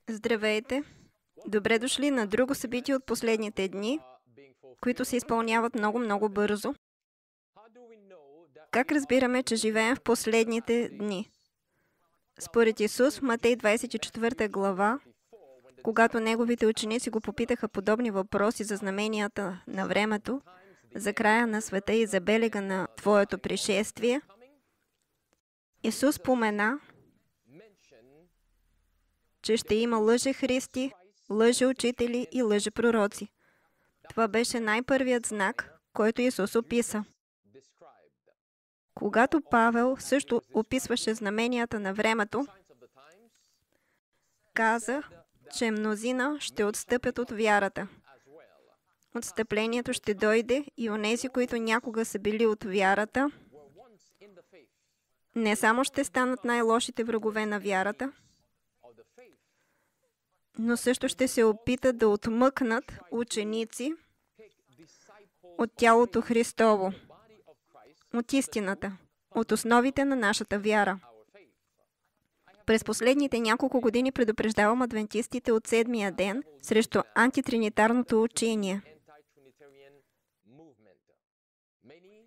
Здравейте! Добре дошли на друго събитие от последните дни, които се изпълняват много бързо. Как разбираме, че живеем в последните дни? Според Исус, в Матей 24 глава, когато неговите ученици го попитаха подобни въпроси за знаменията на времето, за края на света и за белега на Твоето пришествие, Исус спомена, че ще има лъжехристи, лъжеучители и лъжепророци. Това беше най-първият знак, който Исус описа. Когато Павел също описваше знаменията на времето, каза, че мнозина ще отстъпят от вярата. Отстъплението ще дойде и онези, които някога са били от вярата, не само ще станат най-лошите врагове на вярата, но също ще се опитат да отмъкнат ученици от тялото Христово, от истината, от основите на нашата вяра. През последните няколко години предупреждавам адвентистите от седмия ден срещу антитринитарното учение.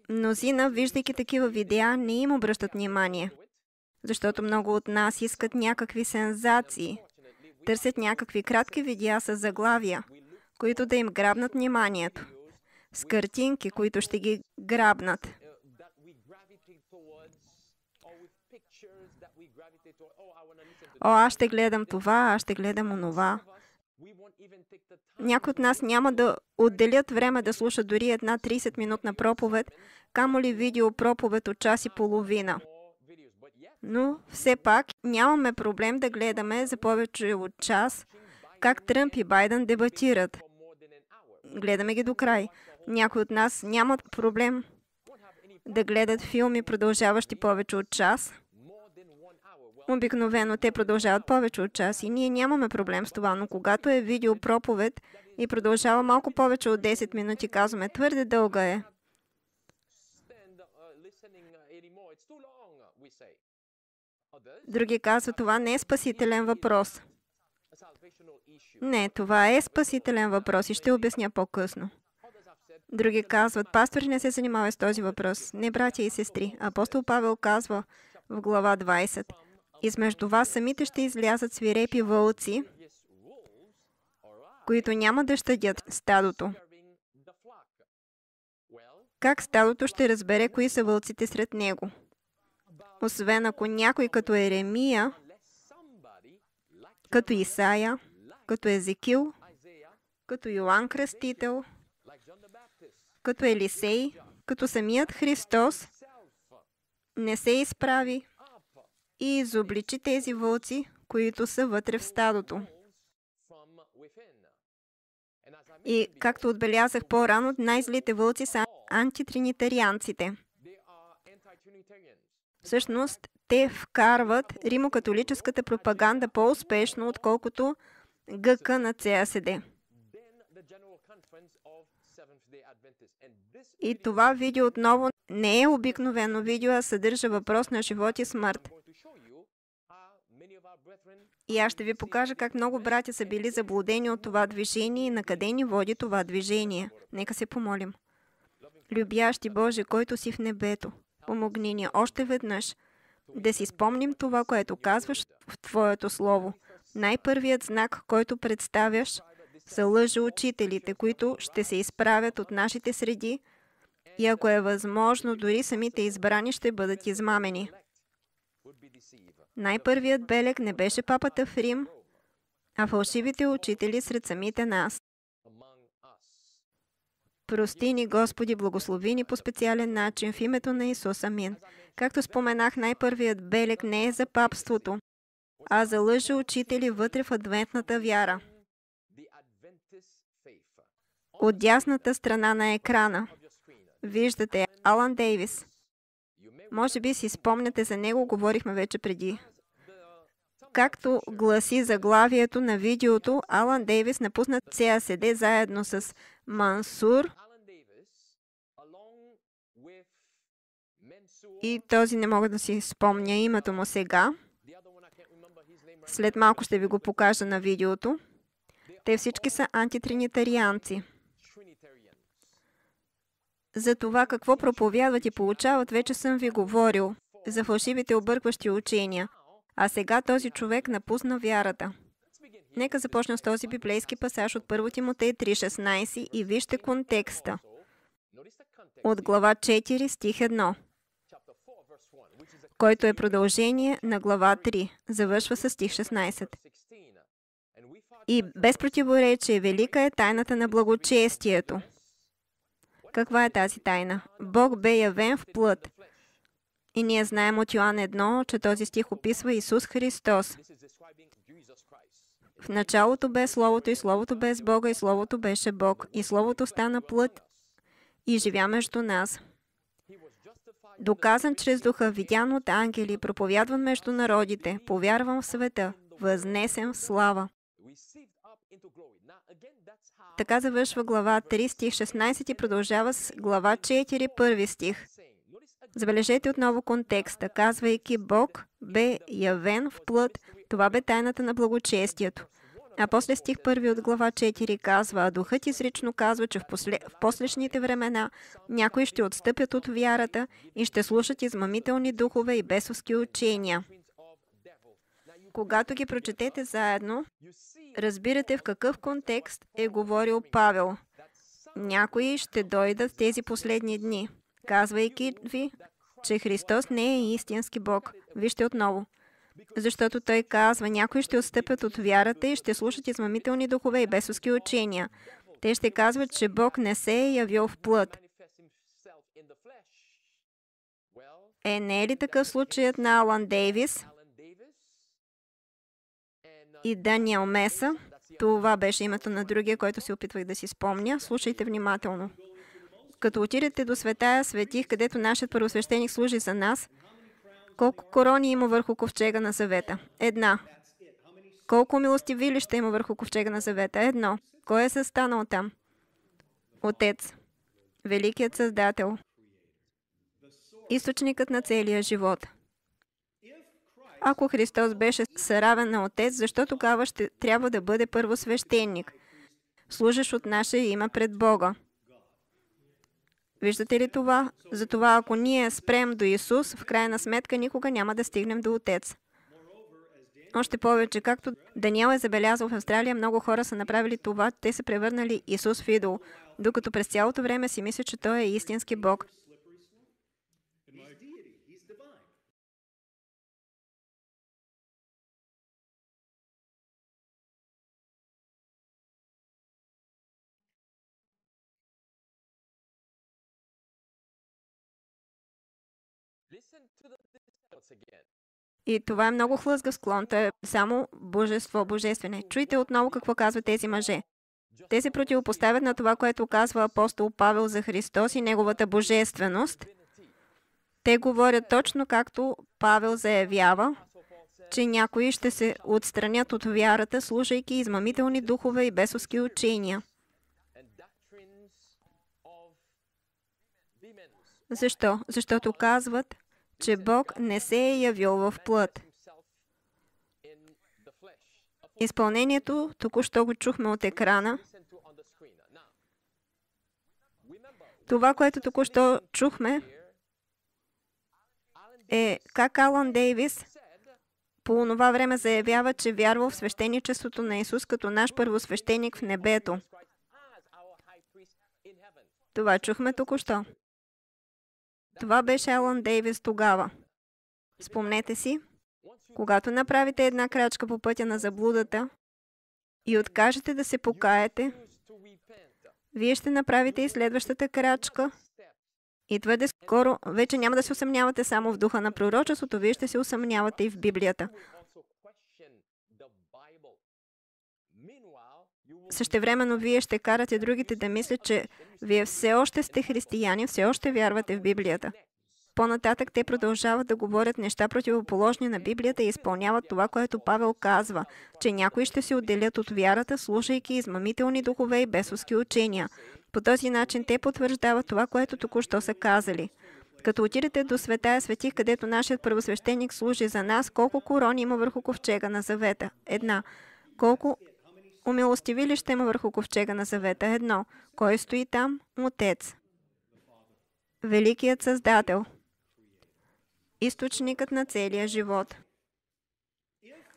Мнозина, виждайки такива видеа, не им обръщат внимание, защото много от нас искат някакви сензации, търсят някакви кратки видеа с заглавия, които да им грабнат вниманието, с картинки, които ще ги грабнат. Аз ще гледам това, аз ще гледам онова. Някои от нас няма да отделят време да слушат дори една 30-минутна проповед, камо ли видео проповед от час и половина. Но все пак нямаме проблем да гледаме за повече от час как Тръмп и Байден дебатират. Гледаме ги до край. Някои от нас нямат проблем да гледат филми, продължаващи повече от час. Обикновено те продължават повече от час и ние нямаме проблем с това, но когато е видео проповед и продължава малко повече от 10 минути, казваме, твърде дълга е. Други казват, това не е спасителен въпрос. Не, това е спасителен въпрос и ще обясня по-късно. Други казват, пастори не се занимава с този въпрос. Не, братя и сестри. Апостол Павел казва в глава 20, измежду вас самите ще излязат свирепи вълци, които няма да щадят стадото. Как стадото ще разбере кои са вълците сред него? Освен ако някой като Еремия, като Исая, като Езекил, като Йоан Кръстител, като Елисей, като самият Христос, не се изправи и изобличи тези вълци, които са вътре в стадото. И, както отбелязах по-рано, най-злите вълци са антитринитарианците. Всъщност, те вкарват римокатолическата пропаганда по-успешно, отколкото ГК на ЦАСД. И това видео отново не е обикновено видео, а съдържа въпрос на живот и смърт. И аз ще ви покажа как много братя са били заблудени от това движение и на къде ни води това движение. Нека се помолим. Любящи Боже, който си в небето, помогни ни още веднъж да си спомним това, което казваш в Твоето Слово. Най-първият знак, който представяш, са лъжеучителите, които ще се изправят от нашите среди и ако е възможно, дори самите избрани ще бъдат измамени. Най-първият белег не беше папата в Рим, а фалшивите учители сред самите нас. Прости ни, Господи, благослови ни по специален начин в името на Исус. Амин. Както споменах, най-първият белег не е за папството, а за лъжеучители вътре в адвентната вяра. От дясната страна на екрана виждате Алан Дейвис. Може би си спомняте за него, говорихме вече преди. Както гласи заглавието на видеото, Алан Дейвис напусна ЦАСД заедно с Мансур и този не мога да си спомня името му сега. След малко ще ви го покажа на видеото. Те всички са антитринитарианци. За това какво проповядват и получават, вече съм ви говорил. За фалшивите объркващи учения. А сега този човек напусна вярата. Нека започнем с този библейски пасаж от 1 Тимотей 3,16 и вижте контекста. От глава 4, стих 1, който е продължение на глава 3. Завършва с стих 16. И без противоречие, велика е тайната на благочестието. Каква е тази тайна? Бог бе явен в плът. И ние знаем от Йоан 1, че този стих описва Исус Христос. В началото бе Словото и Словото бе с Бога и Словото беше Бог. И Словото стана плът и живя между нас. Доказан чрез духа, видян от ангели, проповядван между народите, повярван в света, възнесен в слава. Така завършва глава 3, стих 16 и продължава с глава 4, първи стих. Забележете отново контекста, казвайки Бог бе явен в плът, това бе тайната на благочестието. А после стих 1 от глава 4 казва, а Духът изрично казва, че в последните времена някои ще отстъпят от вярата и ще слушат измамителни духове и бесовски учения. Когато ги прочетете заедно, разбирате в какъв контекст е говорил Павел. Някои ще дойдат в тези последни дни, казвайки ви, че Христос не е истински Бог. Вижте отново. Защото той казва, някои ще отстъпят от вярата и ще слушат измамителни духове и бесовски учения. Те ще казват, че Бог не се е явил в плът. Не е ли такъв случаят на Алан Дейвис и Даниел Меса? Това беше името на другия, който се опитвах да си спомня. Слушайте внимателно. Като отидете до Светая Светих, където нашият първосвещеник служи за нас, колко корони има върху ковчега на завета? 1. Колко милостивилища има върху ковчега на завета? 1. Кой е състанал там? Отец. Великият Създател. Източникът на целия живот. Ако Христос беше съравен на Отец, защо тогава ще трябва да бъде първосвещеник? Служиш от наше име пред Бога. Виждате ли това? Затова ако ние спрем до Исус, в крайна сметка никога няма да стигнем до Отец. Още повече, както Даниел е забелязал в Австралия, много хора са направили това, те са превърнали Исус в идол, докато през цялото време си мислят, че Той е истински Бог. И това е много хлъзгав склон. Той е само божество, божествене. Чуйте отново какво казват тези мъже. Те се противопоставят на това, което казва апостол Павел за Христос и неговата божественост. Те говорят точно както Павел заявява, че някои ще се отстранят от вярата, слушайки измамителни духове и бесовски учения. Защо? Защото казват, че Бог не се е явил в плът. Изпълнението, току-що го чухме от екрана. Това, което току-що чухме, е как Алан Дейвис по онова време заявява, че вярва в свещеничеството на Исус като наш първосвещеник в небето. Това чухме току-що. Това беше Алан Дейвис тогава. Спомнете си, когато направите една крачка по пътя на заблудата и откажете да се покаете, вие ще направите и следващата крачка и твърде скоро вече няма да се усъмнявате само в духа на пророчеството, вие ще се усъмнявате и в Библията. Същевременно вие ще карате другите да мислят, че вие все още сте християни, все още вярвате в Библията. По-нататък те продължават да говорят неща противоположни на Библията и изпълняват това, което Павел казва, че някои ще се отделят от вярата, слушайки измамителни духове и бесовски учения. По този начин те потвърждават това, което току-що са казали. Като отидете до Светая светих, където нашият първосвещеник служи за нас, колко корони има върху ковчега на завета? 1. Колко умилостивилища има върху ковчега на завета? 1. Кой стои там? Отец. Великият Създател. Източникът на целия живот.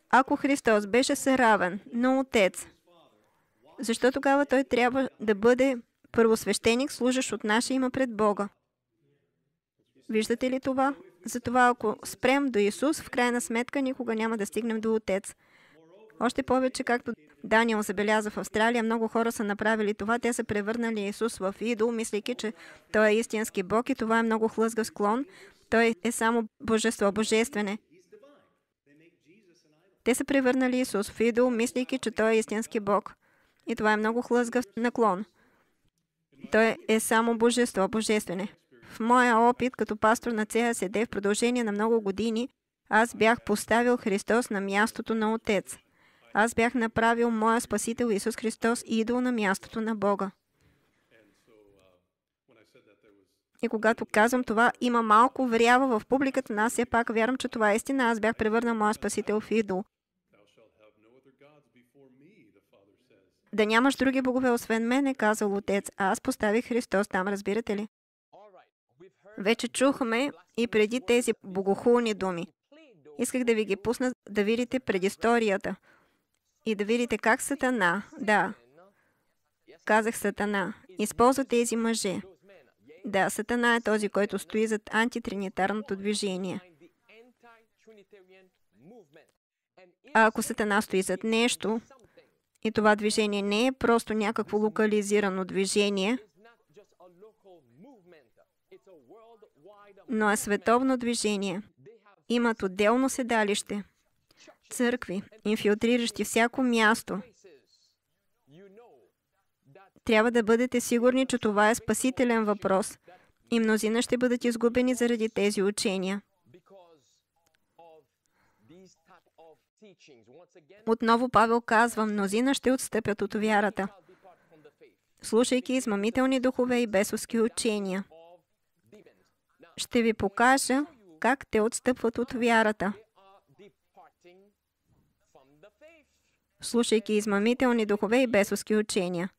Ако Христос беше съравен на Отец, защо тогава Той трябва да бъде първосвещеник, служащ от наше име пред Бога? Виждате ли това? Затова ако спрем до Исус, в крайна сметка никога няма да стигнем до Отец. Още повече, както Даниел забеляза в Австралия, много хора са направили това. Те са превърнали Исус в идол, мислейки, че Той е истински Бог и това е много хлъзгав склон. Той е само божество, божествене. Те са превърнали Исус в идол, мислейки, че Той е истински Бог. И това е много хлъзгав наклон. Той е само божество, божествене. В моя опит като пастор на ЦСД в продължение на много години, аз бях поставил Христос на мястото на Отец. Аз бях направил моя Спасител Исус Христос идол на мястото на Бога. И когато казвам това, има малко врява в публиката, но аз все пак вярвам, че това е истина. Аз бях превърнал моя Спасител в идол. Да нямаш други богове, освен мен, е казал Отец. А аз поставих Христос там, разбирате ли? Вече чухме и преди тези богохулни думи. Исках да ви ги пусна да видите предисторията. И да видите как Сатана, да, казах Сатана, използва тези мъже. Да, Сатана е този, който стои зад антитринитарното движение. А ако Сатана стои зад нещо, и това движение не е просто някакво локализирано движение, но е световно движение. Имат отделно седалище, църкви, инфилтриращи всяко място. Трябва да бъдете сигурни, че това е спасителен въпрос. И мнозина ще бъдат изгубени заради тези учения. Отново Павел казва, мнозина ще отстъпят от вярата, слушайки измамителни духове и бесовски учения. Ще ви покажа как те отстъпват от вярата. Слушайки измамителни духове и бесовски учения.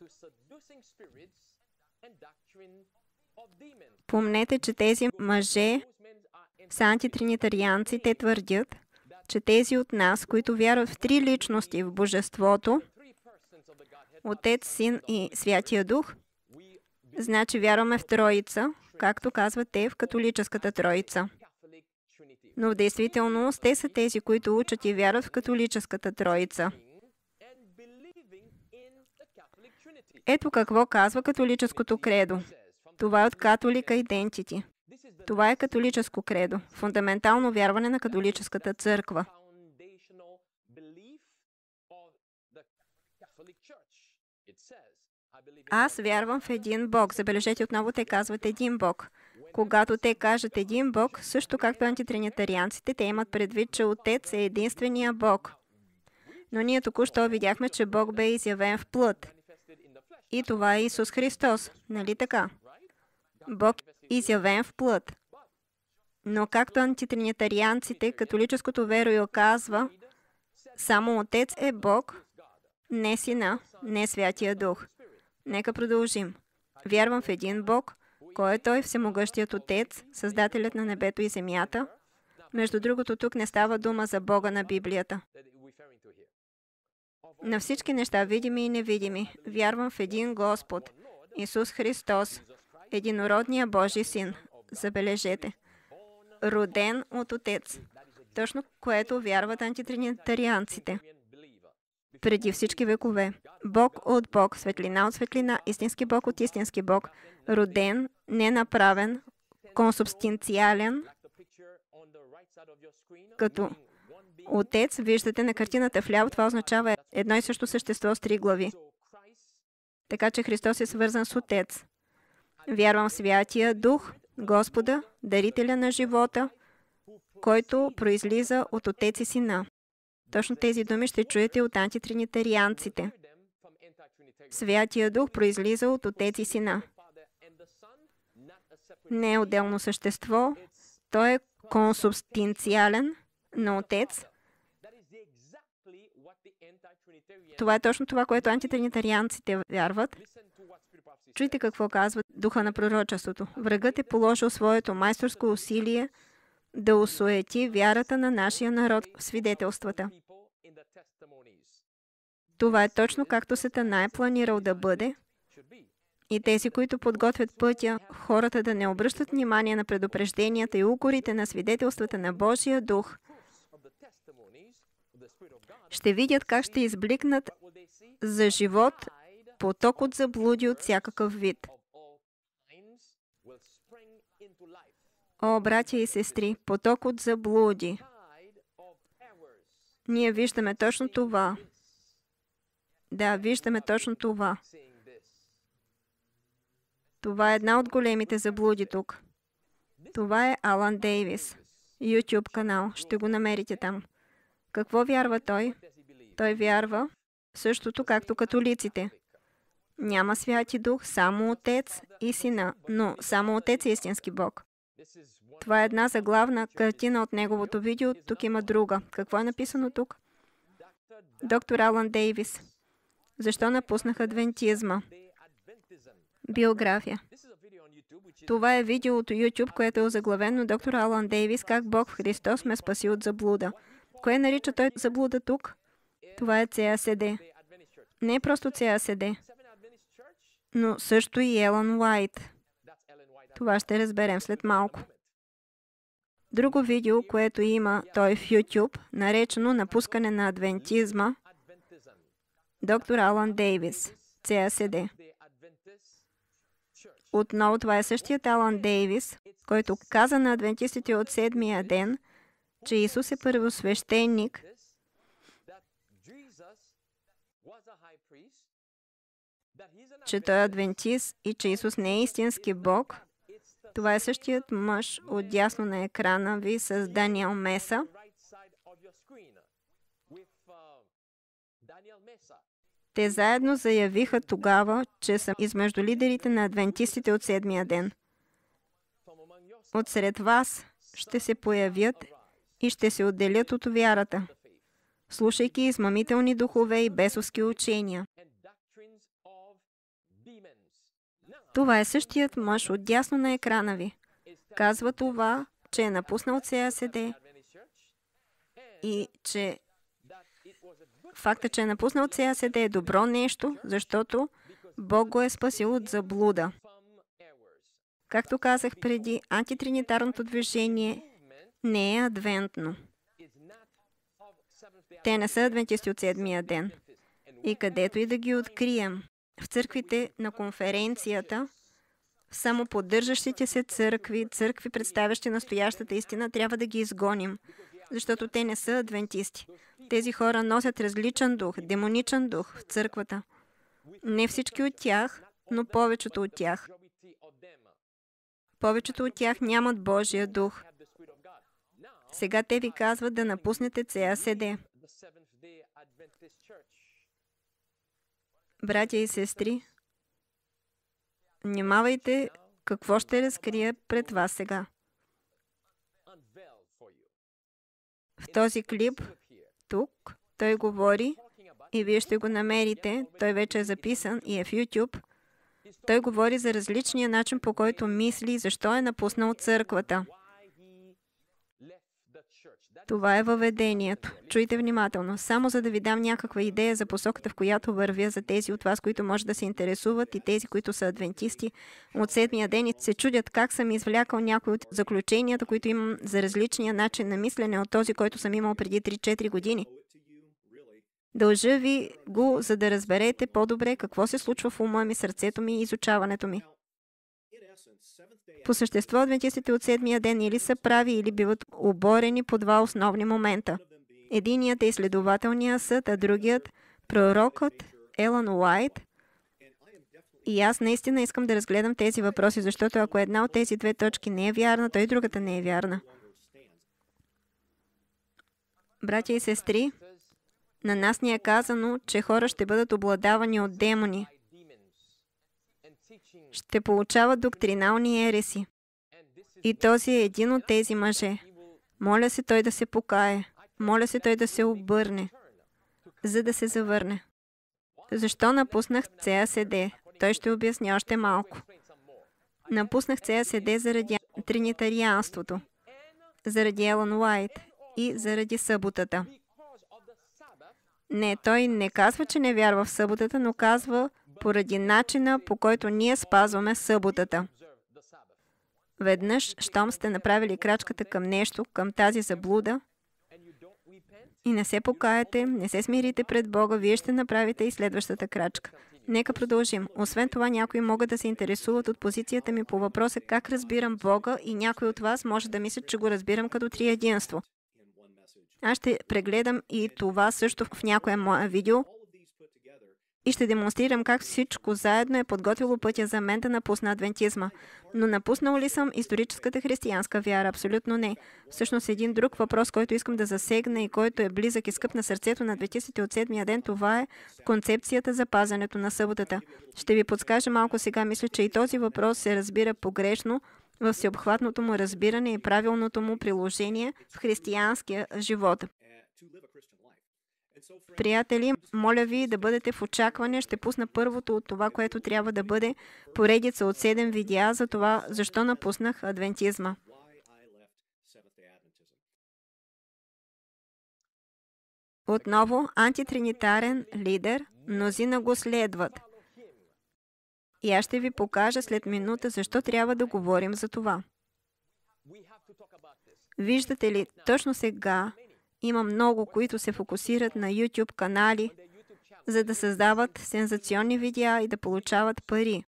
Помнете, че тези мъже са антитринитарианци. Те твърдят, че тези от нас, които вярват в три личности в Божеството, Отец, Син и Святия Дух, значи вярваме в Троица, както казват те в католическата Троица. Но в действителност те са тези, които учат и вярват в католическата Троица. Ето какво казва католическото кредо. Това е от Catholic Identity. Това е католическо кредо, фундаментално вярване на католическата църква. Аз вярвам в един Бог. Забележете, отново те казват един Бог. Когато те кажат един Бог, също както антитринитарианците, те имат предвид, че Отец е единствения Бог. Но ние току-що видяхме, че Бог бе изявен в плът. И това е Исус Христос. Нали така? Бог изявен в плът. Но както антитринитарианците, католическото верою казва, само Отец е Бог, не Сина, не Святия Дух. Нека продължим. Вярвам в един Бог, кой е Той, всемогъщият Отец, Създателят на небето и земята. Между другото, тук не става дума за Бога на Библията. На всички неща, видими и невидими, вярвам в един Господ, Исус Христос, единородния Божий Син. Забележете. Роден от Отец. Точно което вярват антитринитарианците. Преди всички векове. Бог от Бог, светлина от светлина, истински Бог от истински Бог. Роден, ненаправен, консубстанциален, като Отец, виждате на картината вляво, това означава едно и също същество с три глави. Така че Христос е свързан с Отец. Вярвам в Святия Дух, Господа, дарителя на живота, който произлиза от Отец и Сина. Точно тези думи ще чуете от антитринитарианците. Святия Дух произлиза от Отец и Сина. Не е отделно същество. Той е консубстинциален на Отец. Това е точно това, което антитринитарианците вярват. Чуйте какво казва духа на пророчеството. Врагът е положил своето майсторско усилие да осуети вярата на нашия народ в свидетелствата. Това е точно както Сатана е планирал да бъде. И тези, които подготвят пътя, хората да не обръщат внимание на предупрежденията и укорите на свидетелствата на Божия дух, ще видят как ще избликнат за живот поток от заблуди от всякакъв вид. О, братя и сестри, поток от заблуди. Ние виждаме точно това. Да, виждаме точно това. Това е една от големите заблуди тук. Това е Алан Дейвис. YouTube канал. Ще го намерите там. Какво вярва той? Той вярва същото, както католиците. Няма Святи Дух, само Отец и Сина, но само Отец е истински Бог. Това е една заглавна картина от неговото видео. Тук има друга. Какво е написано тук? Доктор Алан Дейвис. Защо напуснах адвентизма? Биография. Това е видео от YouTube, което е озаглавено доктор Алан Дейвис, как Бог в Христос ме спаси от заблуда. Кое нарича той заблуда тук? Това е CACD. Не е просто CACD, но също и Елън Уайт. Това ще разберем след малко. Друго видео, което има той в YouTube, наречено Напускане на адвентизма, доктор Алан Дейвис, CACD. Отново това е същият Алан Дейвис, който каза на адвентистите от седмия ден, че Исус е първосвещеник, че той е адвентист и че Исус не е истински Бог. Това е същият мъж отдясно на екрана ви с Даниел Меса. Те заедно заявиха тогава, че са измежду лидерите на адвентистите от седмия ден. Отсред вас ще се появят и ще се отделят от вярата, слушайки измамителни духове и бесовски учения. Това е същият мъж отдясно на екрана ви. Казва това, че е напуснал CACD и че факта, че е напуснал CACD е добро нещо, защото Бог го е спасил от заблуда. Както казах преди, антитринитарното движение не е адвентно. Те не са адвентисти от седмия ден. И където и да ги открием, в църквите на конференцията, в самоподдържащите се църкви, представящи настоящата истина, трябва да ги изгоним, защото те не са адвентисти. Тези хора носят различен дух, демоничен дух в църквата. Не всички от тях, но повечето от тях. Повечето от тях нямат Божия дух. Сега те ви казват да напуснете CACD. Братя и сестри, внимавайте какво ще разкрия пред вас сега. В този клип, тук, той говори, и вие ще го намерите, той вече е записан и е в YouTube. Той говори за различния начин, по който мисли и защо е напуснал църквата. Това е въведението. Чуйте внимателно. Само за да ви дам някаква идея за посоката, в която вървя, за тези от вас, които може да се интересуват, и тези, които са адвентисти от седмия ден и се чудят как съм извлякал някои от заключенията, които имам за различния начин на мислене от този, който съм имал преди 3-4 години. Дължа ви го, за да разберете по-добре какво се случва в ума ми, сърцето ми и изучаването ми. По същество, адвентистите от седмия ден или са прави, или биват оборени по два основни момента. Единият е изследователният съд, а другият – пророкът Елън Уайт. И аз наистина искам да разгледам тези въпроси, защото ако една от тези две точки не е вярна, то и другата не е вярна. Братя и сестри, на нас ни е казано, че хора ще бъдат обладавани от демони. Ще получават доктринални ереси. И този е един от тези мъже. Моля се той да се покае. Моля се той да се обърне, за да се завърне. Защо напуснах ЦАСД? Той ще обясни още малко. Напуснах ЦАСД заради тринитарианството, заради Елън Уайт и заради съботата. Не, той не казва, че не вярва в съботата, но казва поради начина, по който ние спазваме съботата. Веднъж, щом сте направили крачката към нещо, към тази заблуда, и не се покаете, не се смирите пред Бога, вие ще направите и следващата крачка. Нека продължим. Освен това, някои могат да се интересуват от позицията ми по въпроса как разбирам Бога и някой от вас може да мислят, че го разбирам като триединство. Аз ще прегледам и това също в някое мое видео и ще демонстрирам как всичко заедно е подготвило пътя за мен да напусна адвентизма. Но напуснал ли съм историческата християнска вяра? Абсолютно не. Всъщност един друг въпрос, който искам да засегна и който е близък и скъп на сърцето на адвентистите от седмия ден, това е концепцията за пазенето на съботата. Ще ви подскажа малко сега. Мисля, че и този въпрос се разбира погрешно в всеобхватното му разбиране и правилното му приложение в християнския живот. Приятели, моля ви да бъдете в очакване. Ще пусна първото от това, което трябва да бъде поредица от 7 видеа за това, защо напуснах адвентизма. Отново, антитринитарен лидер, мнозина го следват. И аз ще ви покажа след минута, защо трябва да говорим за това. Виждате ли, точно сега има много, които се фокусират на YouTube канали, за да създават сензационни видеа и да получават пари.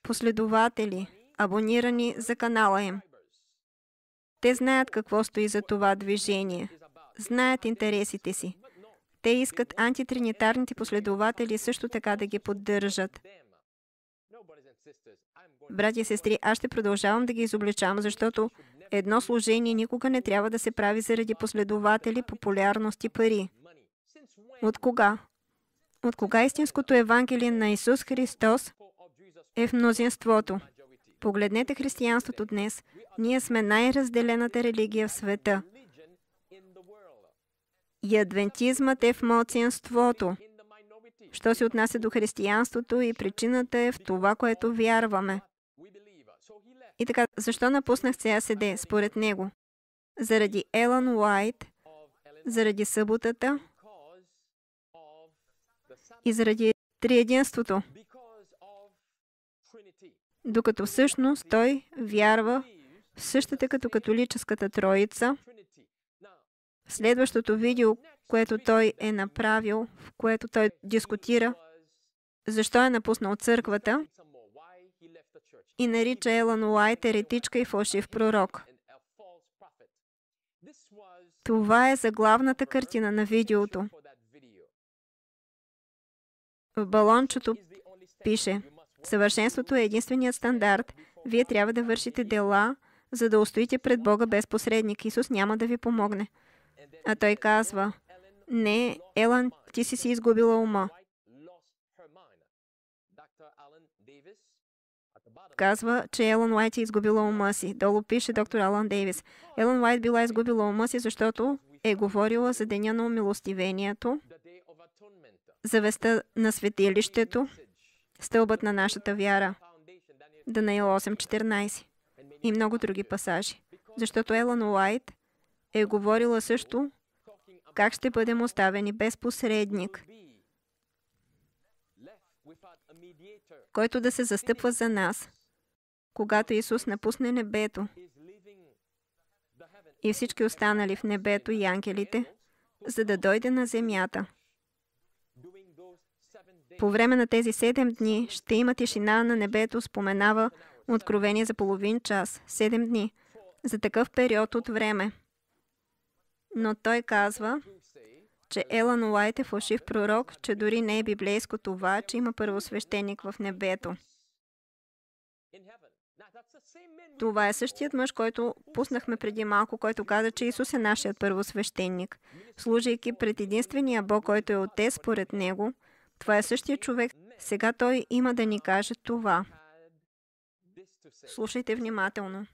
Последователи, абонирани за канала им. Те знаят какво стои за това движение. Знаят интересите си. Те искат антитринитарните последователи също така да ги поддържат. Братя и сестри, аз ще продължавам да ги изобличавам, защото едно служение никога не трябва да се прави заради последователи, популярност и пари. От кога? От кога истинското Евангелие на Исус Христос е в мнозинството? Погледнете християнството днес. Ние сме най-разделената религия в света. И адвентизмът е в малцинството. Що се отнася до християнството и причината е в това, което вярваме. И така, защо напуснах ЦАСД според него? Заради Елън Уайт, заради съботата и заради триединството. Докато всъщност той вярва в същата като католическата троица. Следващото видео, което той е направил, в което той дискутира защо е напуснал църквата и нарича Елън Уайт еретичка и фалшив пророк. Това е заглавната картина на видеото. В балончето пише: съвършенството е единственият стандарт. Вие трябва да вършите дела, за да устоите пред Бога без посредник. Исус няма да ви помогне. А той казва: не, Елън, ти си изгубила ума. Казва, че Елън Уайт е изгубила ума си. Долу пише доктор Алън Дейвис. Елън Уайт била изгубила ума си, защото е говорила за деня на умилостивението, за веста на светилището, стълбът на нашата вяра. Данаил 8.14 и много други пасажи. Защото Елън Уайт е говорила също как ще бъдем оставени без посредник, който да се застъпва за нас, когато Исус напусне небето и всички останали в небето и ангелите, за да дойде на земята. По време на тези 7 дни ще има тишина на небето, споменава Откровение за половин час. 7 дни. За такъв период от време. Но той казва, че Елън Уайт е фалшив пророк, че дори не е библейско това, че има първосвещеник в небето. Това е същият мъж, който пуснахме преди малко, който каза, че Исус е нашият първосвещеник. Служейки пред единствения Бог, който е Отец според него, това е същия човек. Сега той има да ни каже това. Слушайте внимателно.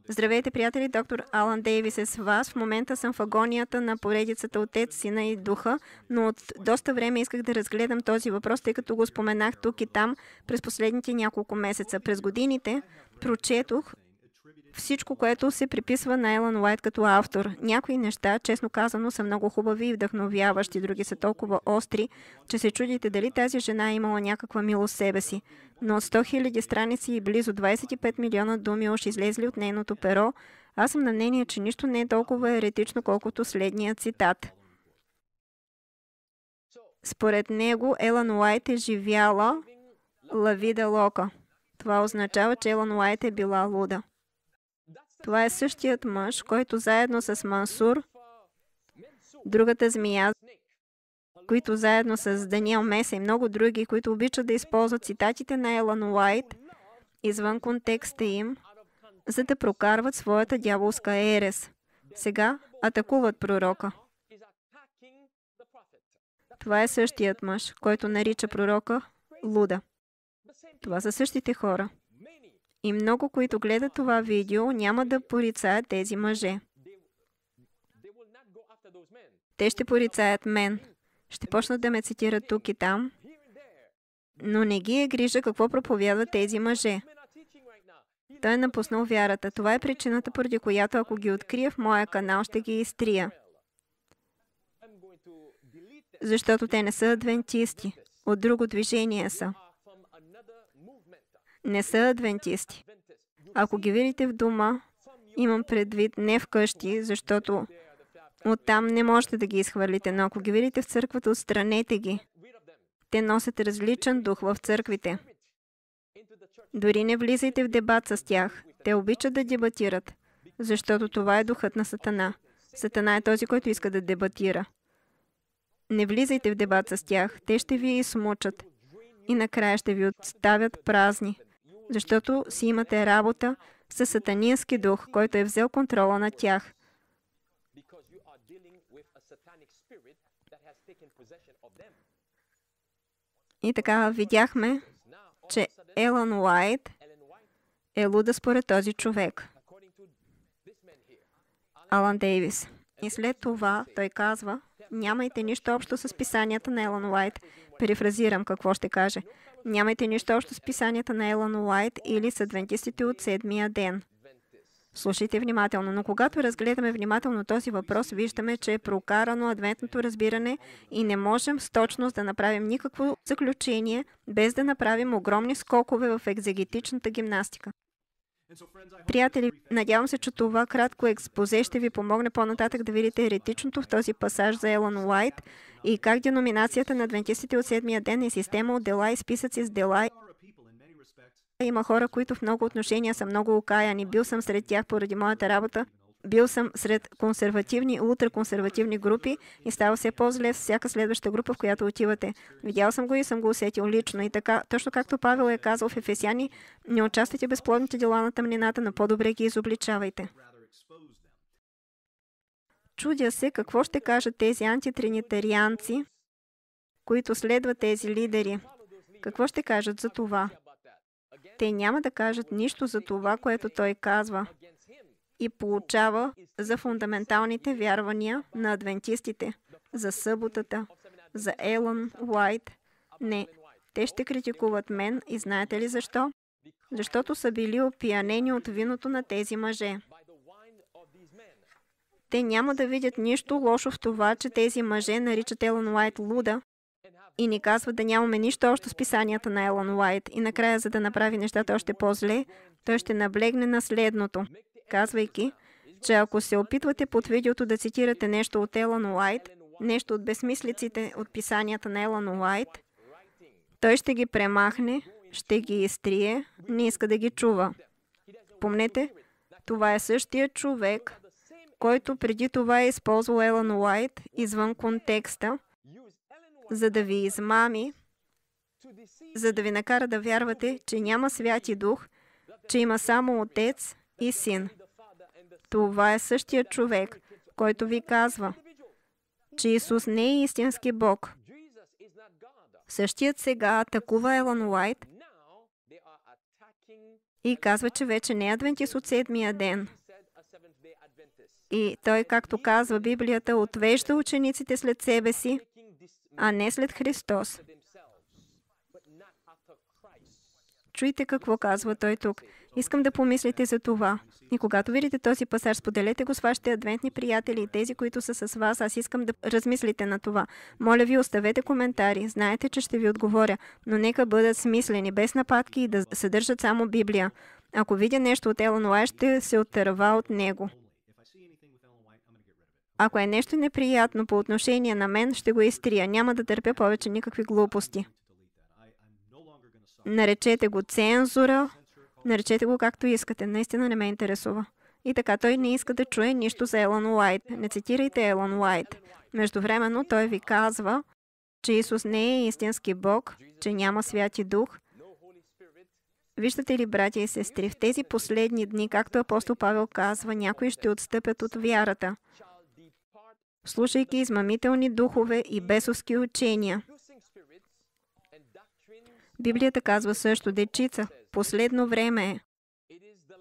Здравейте, приятели! Доктор Алан Дейвис е с вас. В момента съм в агонията на поредицата Отец, Сина и Духа, но от доста време исках да разгледам този въпрос, тъй като го споменах тук и там през последните няколко месеца. През годините прочетох всичко, което се приписва на Елън Уайт като автор. Някои неща, честно казано, са много хубави и вдъхновяващи, други са толкова остри, че се чудите дали тази жена е имала някаква милост в себе си. Но от 100 000 страници и близо 25 милиона думи уж излезли от нейното перо, аз съм на мнение, че нищо не е толкова еретично, колкото следния цитат. Според него, Елън Уайт е живяла ла вида лока. Това означава, че Елън Уайт е била луда. Това е същият мъж, който заедно с Мансур, другата змия, които заедно с Даниел Меса и много други, които обичат да използват цитатите на Елън Уайт извън контекста им, за да прокарват своята дяволска ерес. Сега атакуват пророка. Това е същият мъж, който нарича пророка луда. Това са същите хора. И много, които гледат това видео, няма да порицаят тези мъже. Те ще порицаят мен. Ще почнат да ме цитират тук и там, но не ги е грижа какво проповядват тези мъже. Той е напуснал вярата. Това е причината, поради която ако ги открия в моя канал, ще ги изтрия. Защото те не са адвентисти. От друго движение са. Не са адвентисти. Ако ги видите в дома, имам предвид не вкъщи, защото оттам не можете да ги изхвърлите, но ако ги видите в църквата, отстранете ги. Те носят различен дух в църквите. Дори не влизайте в дебат с тях. Те обичат да дебатират, защото това е духът на Сатана. Сатана е този, който иска да дебатира. Не влизайте в дебат с тях. Те ще ви изсмучат и накрая ще ви оставят празни, защото си имате работа с сатанински дух, който е взел контрола над тях. И така видяхме, че Елън Уайт е луда според този човек. Алан Дейвис. И след това той казва, нямайте нищо общо с писанията на Елън Уайт. Перифразирам какво ще каже. Нямайте нищо общо с писанията на Елън Уайт или с адвентистите от седмия ден. Слушайте внимателно, но когато разгледаме внимателно този въпрос, виждаме, че е прокарано адвентното разбиране и не можем с точност да направим никакво заключение, без да направим огромни скокове в екзегетичната гимнастика. Приятели, надявам се, че това кратко експозе ще ви помогне по-нататък да видите еретичното в този пасаж за Елън Уайт и как деноминацията на адвентистите от седмия ден е система от дела и списъци с дела. Има хора, които в много отношения са много окаяни. Бил съм сред тях поради моята работа. Бил съм сред консервативни, ултраконсервативни групи и става все по-зле с всяка следваща група, в която отивате. Видял съм го и съм го усетил лично. И така, точно както Павел е казал в Ефесяни, не участвайте в безплодните дела на тъмнината, но по-добре ги изобличавайте. Чудя се какво ще кажат тези антитринитарианци, които следват тези лидери. Какво ще кажат за това? Те няма да кажат нищо за това, което той казва и получава за фундаменталните вярвания на адвентистите, за съботата, за Елън Уайт. Не, те ще критикуват мен и знаете ли защо? Защото са били опиянени от виното на тези мъже. Те няма да видят нищо лошо в това, че тези мъже наричат Елън Уайт луда и ни казват да нямаме нищо общо с писанията на Елън Уайт. И накрая, за да направи нещата още по-зле, той ще наблегне на следното, казвайки, че ако се опитвате под видеото да цитирате нещо от Елън Уайт, нещо от безсмислиците от писанията на Елън Уайт, той ще ги премахне, ще ги изтрие, не иска да ги чува. Помнете, това е същия човек, който преди това е използвал Елън Уайт извън контекста, за да ви измами, за да ви накара да вярвате, че няма Святи Дух, че има само Отец и Син. Това е същия човек, който ви казва, че Исус не е истински Бог. Същият сега атакува Елън Уайт И казва, че вече не е адвентист от седмия ден. И той, както казва Библията, отвежда учениците след себе си, а не след Христос. Чуйте какво казва той тук. Искам да помислите за това. И когато видите този пасаж, споделете го с вашите адвентни приятели и тези, които са с вас. Аз искам да размислите на това. Моля ви, оставете коментари. Знаете, че ще ви отговоря. Но нека бъдат смислени, без нападки и да съдържат само Библия. Ако видя нещо от Елън Уайт, ще се оттърва от него. Ако е нещо неприятно по отношение на мен, ще го изтрия. Няма да търпя повече никакви глупости. Наречете го цензура, наречете го както искате. Наистина не ме интересува. И така, той не иска да чуе нищо за Елън Уайт. Не цитирайте Елън Уайт. Междувременно той ви казва, че Исус не е истински Бог, че няма Святи Дух. Виждате ли, братя и сестри, в тези последни дни, както апостол Павел казва, някои ще отстъпят от вярата, слушайки измамителни духове и бесовски учения. Библията казва също, дечица, последно време е.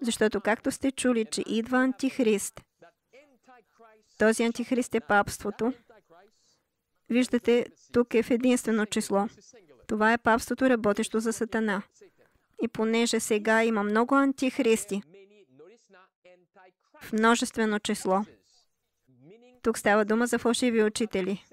Защото както сте чули, че идва антихрист, този антихрист е папството. Виждате, тук е в единствено число. Това е папството, работещо за Сатана. И понеже сега има много антихристи, в множествено число, тук става дума за фалшиви учители.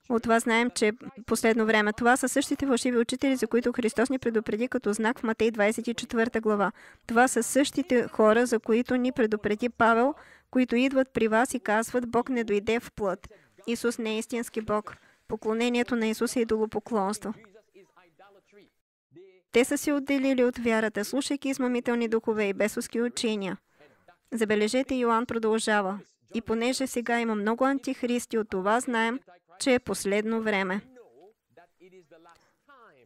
От това знаем, че последно време това са същите фалшиви учители, за които Христос ни предупреди като знак в Матей 24 глава. Това са същите хора, за които ни предупреди Павел, които идват при вас и казват, Бог не дойде в плът. Исус не е истински Бог. Поклонението на Исус е идолопоклонство. Те са се отделили от вярата, слушайки измамителни духове и бесовски учения. Забележете, Йоан продължава. И понеже сега има много антихристи, от това знаем, че е последно време.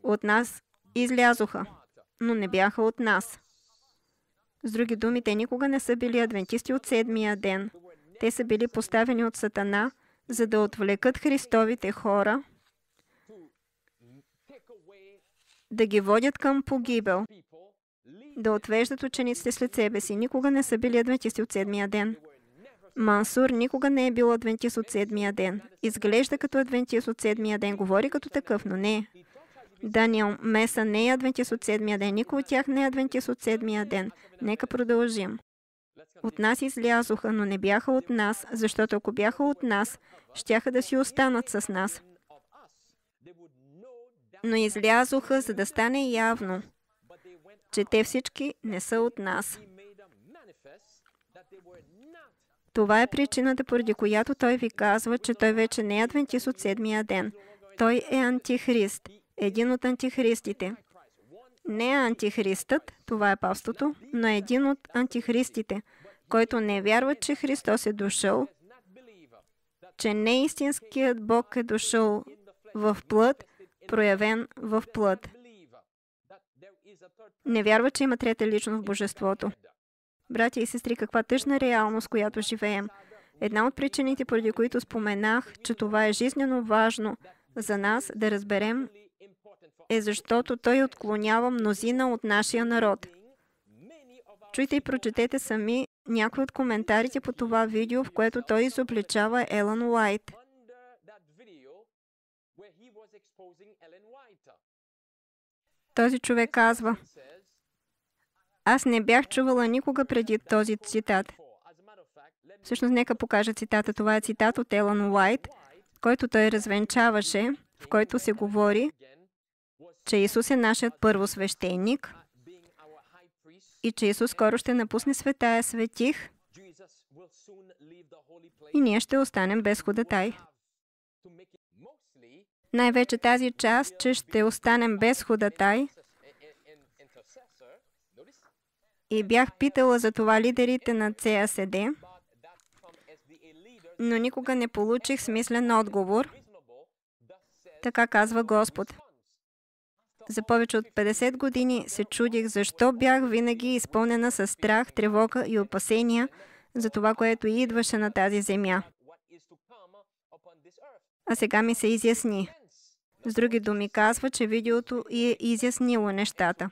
От нас излязоха, но не бяха от нас. С други думи, те никога не са били адвентисти от седмия ден. Те са били поставени от Сатана, за да отвлекат Христовите хора, да ги водят към погибел, да отвеждат учениците след себе си. Никога не са били адвентисти от седмия ден. Мансур никога не е бил адвентист от седмия ден. Изглежда като адвентист от седмия ден, говори като такъв, но не. Даниел Меса не е адвентист от седмия ден. Никой от тях не е адвентист от седмия ден. Нека продължим. От нас излязоха, но не бяха от нас, защото ако бяха от нас, щяха да си останат с нас. Но излязоха, за да стане явно, че те всички не са от нас. Това е причината, поради която той ви казва, че той вече не е адвентист от седмия ден. Той е антихрист, един от антихристите. Не е антихристът, това е папството, но е един от антихристите, който не вярва, че Христос е дошъл, че не истинският Бог е дошъл в плът, проявен в плът. Не вярва, че има трета личност в Божеството. Братя и сестри, каква тъжна реалност, която живеем. Една от причините, поради които споменах, че това е жизнено важно за нас да разберем, е защото той отклонява мнозина от нашия народ. Чуйте и прочетете сами някои от коментарите по това видео, в което той изобличава Елън Уайт. Този човек казва, аз не бях чувала никога преди този цитат. Всъщност, нека покажа цитата. Това е цитат от Елън Уайт, който той развенчаваше, в който се говори, че Исус е нашият първосвещеник и че Исус скоро ще напусне светая светих и ние ще останем без ходатай. Най-вече тази част, че ще останем без ходатай. И бях питала за това лидерите на ЦАСД, но никога не получих смислен отговор. Така казва Господ. За повече от 50 години се чудих защо бях винаги изпълнена със страх, тревога и опасения за това, което идваше на тази земя. А сега ми се изясни. С други думи казва, че видеото е изяснило нещата.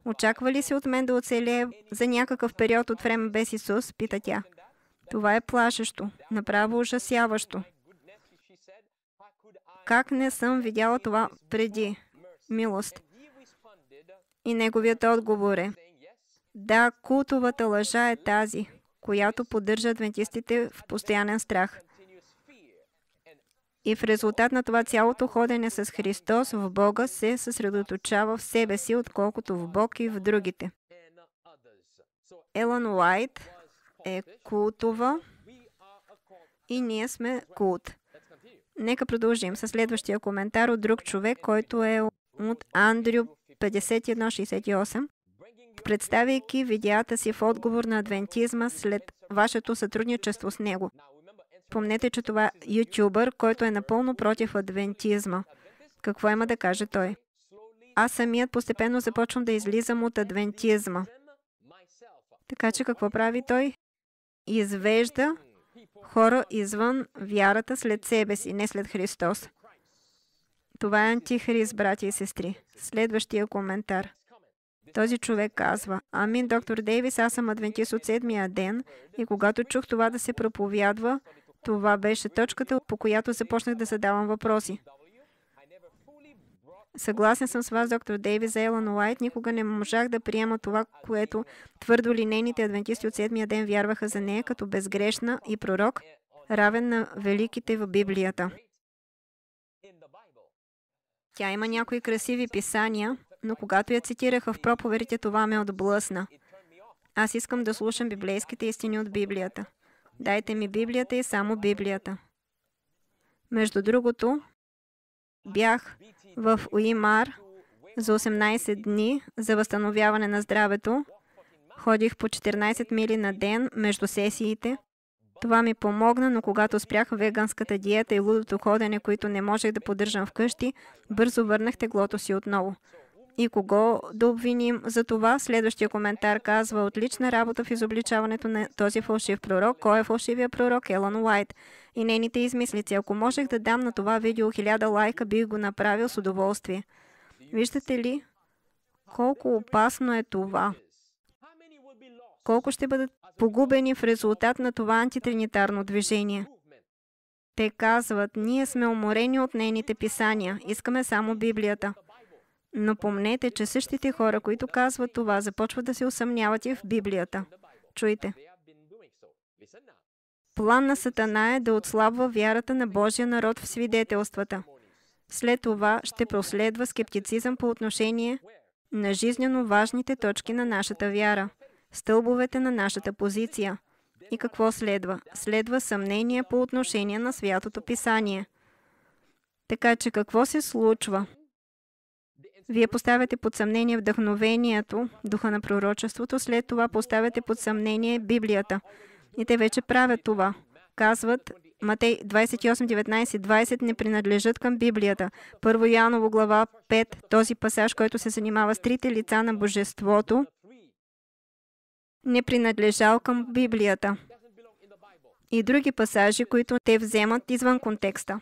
Очаква ли се от мен да оцелея за някакъв период от време без Исус? Пита тя. Това е плашещо, направо ужасяващо. Как не съм видяла това преди? Милост. И неговият отговор е: да, култовата лъжа е тази, която поддържа адвентистите в постоянен страх. И в резултат на това цялото ходене с Христос в Бога се съсредоточава в себе си, отколкото в Бог и в другите. Елън Уайт е култова и ние сме култ. Нека продължим със следващия коментар от друг човек, който е от Андрю 5168. Представяйки видеята си в отговор на адвентизма след вашето сътрудничество с него. Помнете, че това е ютубър, който е напълно против адвентизма. Какво има да каже той? Аз самият постепенно започвам да излизам от адвентизма. Така че какво прави той? Извежда хора извън вярата след себе си, не след Христос. Това е антихрист, братя и сестри. Следващия коментар. Този човек казва: амин, доктор Дейвис, аз съм адвентист от 7-я ден и когато чух това да се проповядва, това беше точката, по която започнах да задавам въпроси. Съгласен съм с вас, доктор Дейвис, за Елън Уайт. Никога не можах да приема това, което твърдо линейните адвентисти от 7-я ден вярваха за нея като безгрешна и пророк, равен на великите в Библията. Тя има някои красиви писания, но когато я цитираха в проповедите, това ме отблъсна. Аз искам да слушам библейските истини от Библията. Дайте ми Библията и само Библията. Между другото, бях в Уимар за 18 дни за възстановяване на здравето. Ходих по 14 мили на ден между сесиите. Това ми помогна, но когато спрях веганската диета и лудото ходене, които не можех да поддържам вкъщи, бързо върнах теглото си отново. И кого да обвиним за това? Следващия коментар казва: отлична работа в изобличаването на този фалшив пророк. Кой е фалшивия пророк? Елън Уайт и нейните измислици. Ако можех да дам на това видео 1000 лайка, бих го направил с удоволствие. Виждате ли колко опасно е това? Колко ще бъдат погубени в резултат на това антитринитарно движение? Те казват: ние сме уморени от нейните писания. Искаме само Библията. Но помнете, че същите хора, които казват това, започват да се усъмняват и в Библията. Чуйте. План на Сатана е да отслабва вярата на Божия народ в свидетелствата. След това ще проследва скептицизъм по отношение на жизнено важните точки на нашата вяра, стълбовете на нашата позиция. И какво следва? Следва съмнение по отношение на Святото Писание. Така че какво се случва? Вие поставяте под съмнение вдъхновението, духа на пророчеството, след това поставяте под съмнение Библията. И те вече правят това. Казват, Матей 28, 19, 20 не принадлежат към Библията. 1 Йоаново глава 5, този пасаж, който се занимава с трите лица на Божеството, не принадлежал към Библията. И други пасажи, които те вземат извън контекста.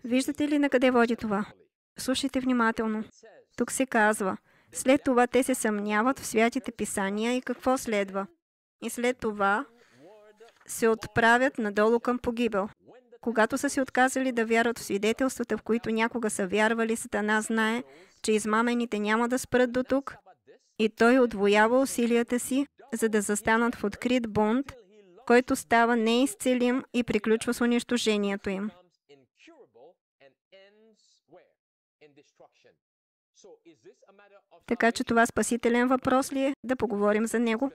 Виждате ли на къде води това? Слушайте внимателно. Тук се казва: след това те се съмняват в святите писания и какво следва? И след това се отправят надолу към погибел. Когато са се отказали да вярват в свидетелствата, в които някога са вярвали, Сатана знае, че измамените няма да спрат до тук и той удвоява усилията си, за да застанат в открит бунт, който става неизцелим и приключва с унищожението им. Така че това спасителен въпрос ли е? Да поговорим за него?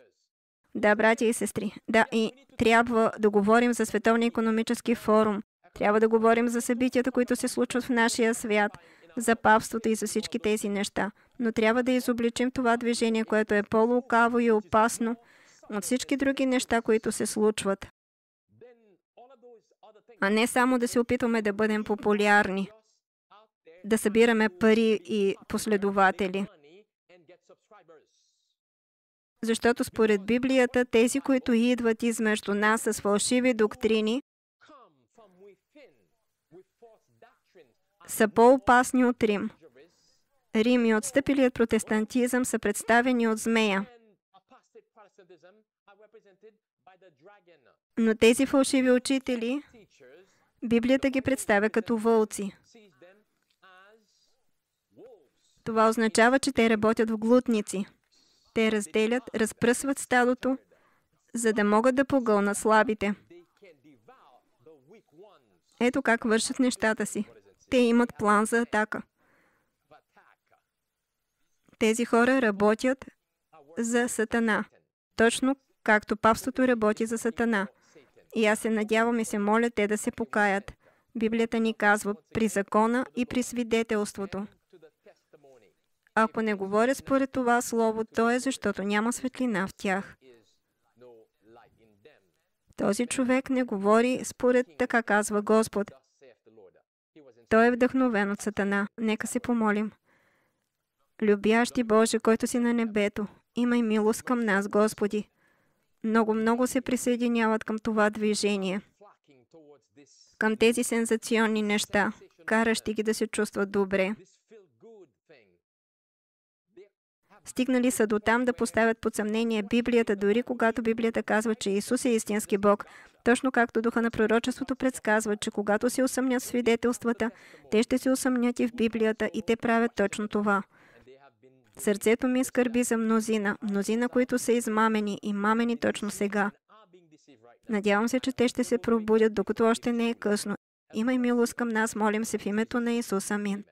Да, братя и сестри. Да, и трябва да говорим за Световния икономически форум. Трябва да говорим за събитията, които се случват в нашия свят, за папството и за всички тези неща. Но трябва да изобличим това движение, което е по-лукаво и опасно от всички други неща, които се случват. А не само да се опитваме да бъдем популярни, да събираме пари и последователи. Защото според Библията, тези, които идват измежду нас с фалшиви доктрини, са по-опасни от Рим. Рим и отстъпилият протестантизъм са представени от змея. Но тези фалшиви учители, Библията ги представя като вълци. Това означава, че те работят в глутници. Те разделят, разпръсват стадото, за да могат да погълнат слабите. Ето как вършат нещата си. Те имат план за атака. Тези хора работят за Сатана. Точно както папството работи за Сатана. И аз се надявам и се моля те да се покаят. Библията ни казва при закона и при свидетелството. Ако не говоря според това слово, то е защото няма светлина в тях. Този човек не говори според така казва Господ. Той е вдъхновен от Сатана. Нека се помолим. Любящи Боже, който си на небето, имай милост към нас, Господи. Много се присъединяват към това движение. Към тези сензационни неща, каращи ги да се чувстват добре. Стигнали са до там да поставят под съмнение Библията, дори когато Библията казва, че Исус е истински Бог. Точно както духа на пророчеството предсказва, че когато се усъмнят в свидетелствата, те ще се усъмнят и в Библията и те правят точно това. Сърцето ми скърби за мнозина, които са измамени и мамени точно сега. Надявам се, че те ще се пробудят, докато още не е късно. Имай милост към нас, молим се в името на Исус. Амин.